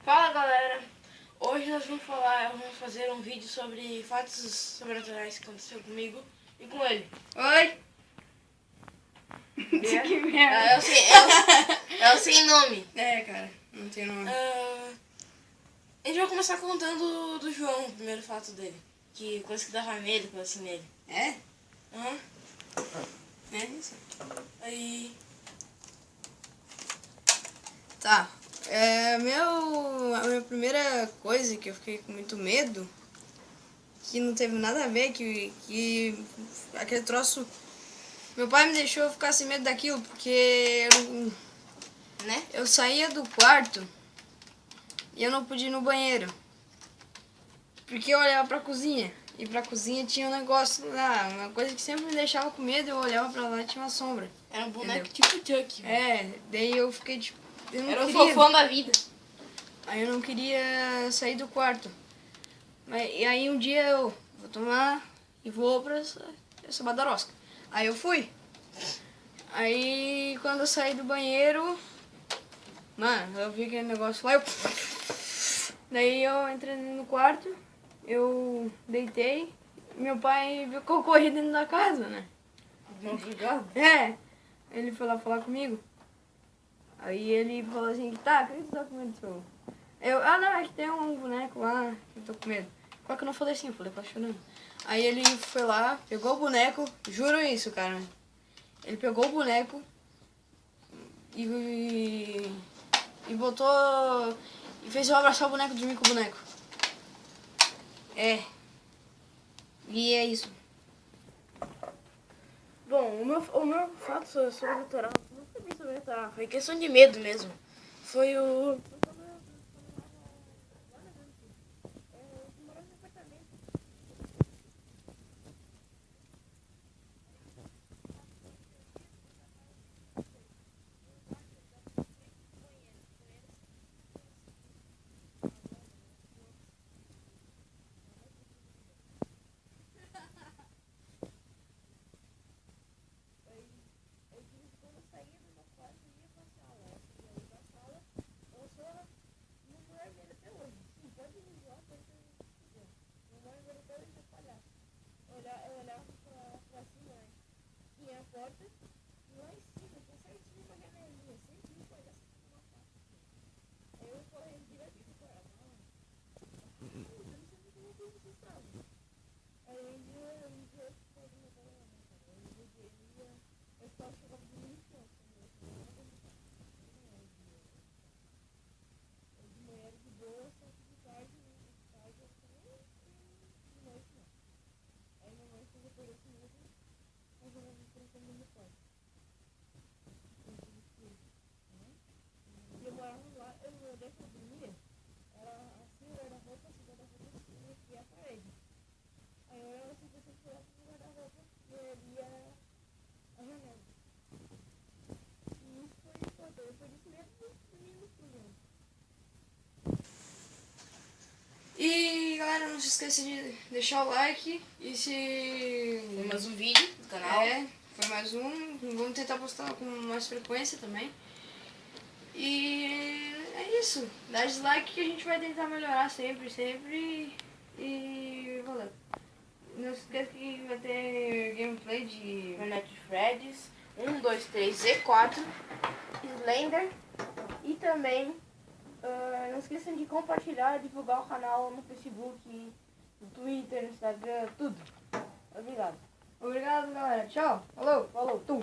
Fala galera, hoje nós vamos fazer um vídeo sobre fatos sobrenaturais que aconteceu comigo e com ele. Oi! Que merda! É o sem nome. É, cara, não tem nome. A gente vai começar contando do João, o primeiro fato dele. Que coisa que dava medo, coisa assim nele. É? Aham. É isso. Aí... Tá. A minha primeira coisa que eu fiquei com muito medo, que não teve nada a ver, que aquele troço... Meu pai me deixou eu ficar sem medo daquilo, porque eu saía do quarto e eu não podia ir no banheiro. Porque eu olhava pra cozinha, e pra cozinha tinha um negócio lá, uma coisa que sempre me deixava com medo, eu olhava pra lá e tinha uma sombra. Era um boneco Entendeu? tipo Chuck. Daí eu fiquei tipo... Era o fofão da vida. Aí eu não queria sair do quarto. E aí um dia eu vou tomar e vou pra essa badarosca. Aí eu fui. Aí quando eu saí do banheiro, mano, eu vi aquele negócio lá, daí eu entrei no quarto, eu deitei, meu pai ficou correndo dentro da casa, né? Não ligado? É, ele foi lá falar comigo. Aí ele falou assim, tá, o que tu tá com medo, seu? Não, é que tem um boneco lá, que eu tô com medo. Qual que eu não falei assim, eu falei quase chorando. Aí ele foi lá, pegou o boneco, juro isso, cara. Ele pegou o boneco e botou, e fez eu abraçar o boneco, dormir com o boneco. E é isso. Bom, o meu fato sobrenatural não foi bem sobrenatural, foi questão de medo mesmo. Foi o... Eu olhava pra cima, né? Tinha a porta e lá em cima tinha certinho uma janelinha, certinho pra olhar se tinha uma faca. Aí eu correndo direto pro quarto. Eu não sei como vocês estavam. Aí um dia eu ficava na minha cara. Eu ficava chegando de mim e de manhã era de boa, só que de tarde eu ficava de noite não. Aí minha mãe fez eu perder esse medo, mas ela me trancando no meu quarto. E eu morava lá, eu olhei que eu dormia, era assim, o guarda-roupa, assim, o guarda-roupa assim, aqui a parede. Aí eu olhava assim, você foi lá pro guarda-roupa e eu via a janela. E isso foi foda, eu perdi esse medo dos meninos mesmo. E galera, não se esqueça de deixar o like e se... Foi mais um vídeo do canal. Foi mais um. Vamos tentar postar com mais frequência também. E é isso. Dá dislike que a gente vai tentar melhorar sempre. E valeu. Não se esqueça que vai ter gameplay de Internet de Freds, 1, 2, 3, Z4, Slender e também não esqueçam de compartilhar e divulgar o canal no Facebook, no Twitter, no Instagram, tudo. Obrigado. Obrigado, galera. Tchau. Falou. Falou. Tum.